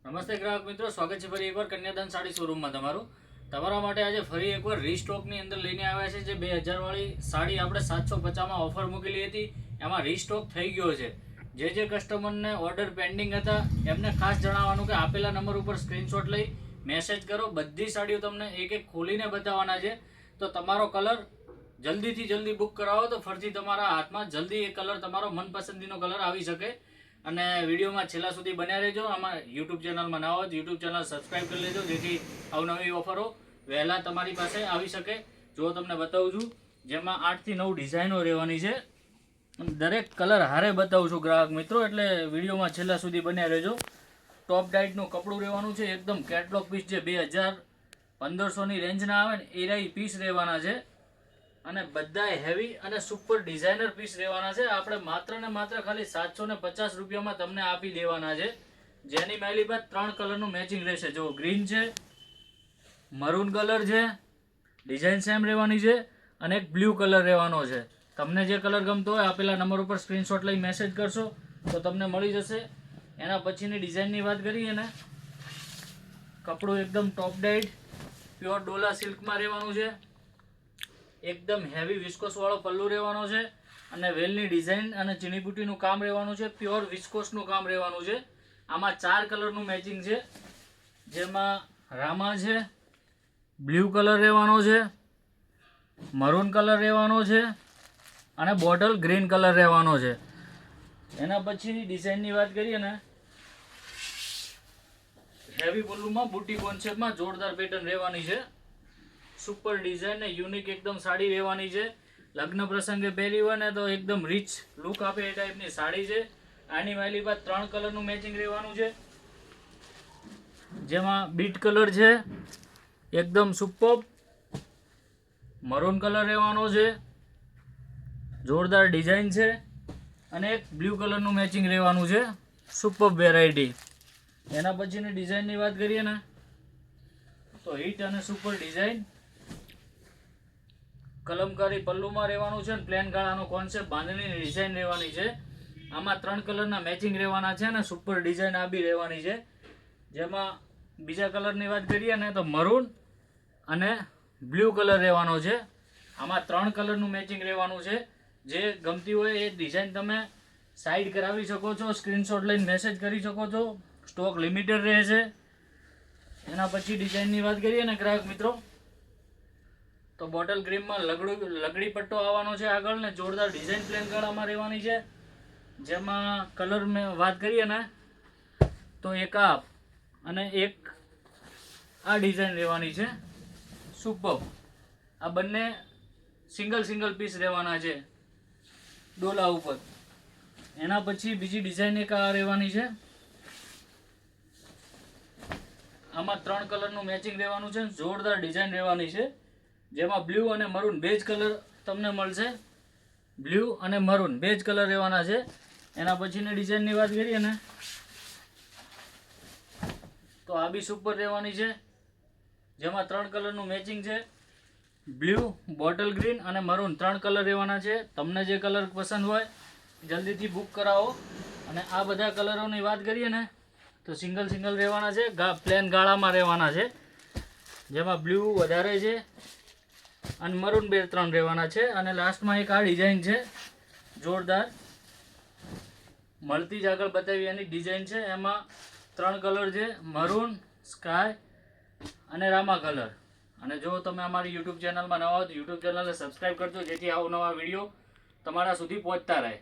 નમસ્તે ગ્રાહક મિત્રો, સ્વાગત છે ફરી એકવાર કન્યાદાન સાડી શોરૂમમાં તમારા માટે આજે ફરી એકવાર રીસ્ટોકની અંદર લઈને આવ્યા છે. જે 2000 વાળી સાડી આપણે 750માં ઓફર મૂકેલી હતી એમાં રીસ્ટોક થઈ ગયો છે. જે કસ્ટમરને ઓર્ડર પેન્ડિંગ હતા એમને ખાસ જણાવવાનું કે આપેલા નંબર ઉપર સ્ક્રીનશોટ લઈ મેસેજ કરો. બધી સાડીઓ તમને એક એક ખોલીને બતાવવાના છે, તો તમારો કલર જલ્દીથી જલ્દી બુક કરાવો તો ફરીથી તમારા હાથમાં જલ્દી એ કલર તમારો મનપસંદીનો કલર આવી શકે. અને વિડીયોમાં છેલ્લા સુધી બન્યા રહેજો. આમાં યુટ્યુબ ચેનલમાં ના હોય તો યુટ્યુબ ચેનલ સબસ્ક્રાઈબ કરી લેજો, જેથી અવનવી ઓફરો વહેલા તમારી પાસે આવી શકે. જો તમને બતાવું છું, જેમાં 8 થી 9 ડિઝાઇનો રહેવાની છે. દરેક કલર હારે બતાવું છું ગ્રાહક મિત્રો, એટલે વિડીયોમાં છેલ્લા સુધી બન્યા રહેજો. ટોપ ડાઇટનું કપડું રહેવાનું છે, એકદમ કેટલોગ પીસ. જે 2000-1500ની રેન્જના આવે ને એ પીસ રહેવાના છે. અને બધા હેવી અને સુપર ડિઝાઇનર પીસ રહેવાના છે. આપણે માત્ર ને માત્ર ખાલી 750 રૂપિયામાં તમને આપી દેવાના છે. જેની માલી બાદ 3 કલરનું મેચિંગ રહેશે. જો ગ્રીન છે, મરૂન કલર છે, ડિઝાઇન સેમ રહેવાની છે, અને એક બ્લુ કલર રહેવાનો છે. તમને જે કલર ગમતો હોય આપેલા નંબર ઉપર સ્ક્રીનશોટ લઈ મેસેજ કરશો તો તમને મળી જશે. એના પછીની ડિઝાઇનની વાત કરીએ ને, કપડું એકદમ ટોપ ડાઇટ પ્યોર ડોલા સિલ્કમાં રહેવાનું છે. એકદમ હેવી વિસ્કોસ વાળો પલ્લુ રહેવાનો છે, અને વેલની ડિઝાઇન અને ચીનીબુટીનું કામ રહેવાનું છે. પ્યોર વિસ્કોસનું કામ રહેવાનું છે. આમાં 4 કલરનું મેચિંગ છે, જેમાં રામા છે, બ્લુ કલર રહેવાનો છે, મરૂન કલર રહેવાનો છે, અને બોટલ ગ્રીન કલર રહેવાનો છે. એના પછી ડિઝાઇનની વાત કરીએ ને, હેવી પલ્લુમાં બુટી કોન્સેપ્ટમાં જોરદાર પેટર્ન રહેવાની છે. સુપર ડિઝાઇન ને યુનિક એકદમ સાડી રહેવાની છે. લગ્ન પ્રસંગે પહેરી હોય ને તો એકદમ રીચ લુક આપે એ ટાઈપની સાડી છે. આની વાલી બાદ 3 કલરનું મેચિંગ રહેવાનું છે, જેમાં બીટ કલર છે, એકદમ સુપર મરૂન કલર રહેવાનો છે, જોરદાર ડિઝાઇન છે, અને એક બ્લુ કલરનું મેચિંગ રહેવાનું છે. Super variety. એના પછીની ડિઝાઇનની વાત કરીએ ને, તો હિટ અને સુપર ડિઝાઇન કલમકારી પલ્લુમાં રહેવાનું છે, અને પ્લેન ગાળાનો કોન્સેપ્ટ બાંધણીની ડિઝાઇન રહેવાની છે. આમાં 3 કલરના મેચિંગ રહેવાના છે, અને સુપર ડિઝાઇન આ બી રહેવાની છે. જેમાં બીજા કલરની વાત કરીએ ને, તો મરૂન અને બ્લુ કલર રહેવાનો છે. આમાં 3 કલરનું મેચિંગ રહેવાનું છે. જે ગમતી હોય એ ડિઝાઇન તમે સાઈડ કરાવી શકો છો, સ્ક્રીનશોટ લઈને મેસેજ કરી શકો છો. સ્ટોક લિમિટેડ રહે છે. એના પછી ડિઝાઇનની વાત કરીએ ને ગ્રાહક મિત્રો, તો બોટલ ગ્રીનમાં લગડી પટ્ટો આવવાનો છે આગળ, ને જોરદાર ડિઝાઇન પ્લેન ગાળામાં રહેવાની છે. જેમાં કલર મેં વાત કરીએ ને, તો એક અને એક આ ડિઝાઇન રહેવાની છે. સુપર. આ બંને સિંગલ પીસ રહેવાના છે ડોલા ઉપર. એના પછી બીજી ડિઝાઇન એક આ રહેવાની છે. આમાં 3 કલરનું મેચિંગ રહેવાનું છે, જોરદાર ડિઝાઇન રહેવાની છે. જેમાં બ્લુ અને મરૂન બેજ કલર તમને મળશે. બ્લુ અને મરૂન બેજ કલર રહેવાના છે. એના પછીની ડિઝાઇનની વાત કરીએ ને, તો આ બી સુપર રહેવાની છે, જેમાં 3 કલરનું મેચિંગ છે. બ્લુ, બોટલ ગ્રીન અને મરૂન 3 કલર રહેવાના છે. તમને જે કલર પસંદ હોય જલ્દીથી બુક કરાવો. અને આ બધા કલરોની વાત કરીએ ને, તો સિંગલ રહેવાના છે, પ્લેન ગાળામાં રહેવાના છે. જેમાં બ્લુ વધારે છે અને મરૂન 2-3 રહેવાના છે. અને લાસ્ટમાં એક આ ડિઝાઇન છે, જોરદાર મળતી જ આગળ બતાવી એની ડિઝાઇન છે. એમાં 3 કલર છે, મરૂન, સ્કાય અને રામા કલર. અને જો તમે અમારી યુટ્યુબ ચેનલમાં નવા હો તો યુટ્યુબ ચેનલને સબસ્ક્રાઈબ કરજો, જેથી અવનવા વિડીયો તમારા સુધી પહોંચતા રહે.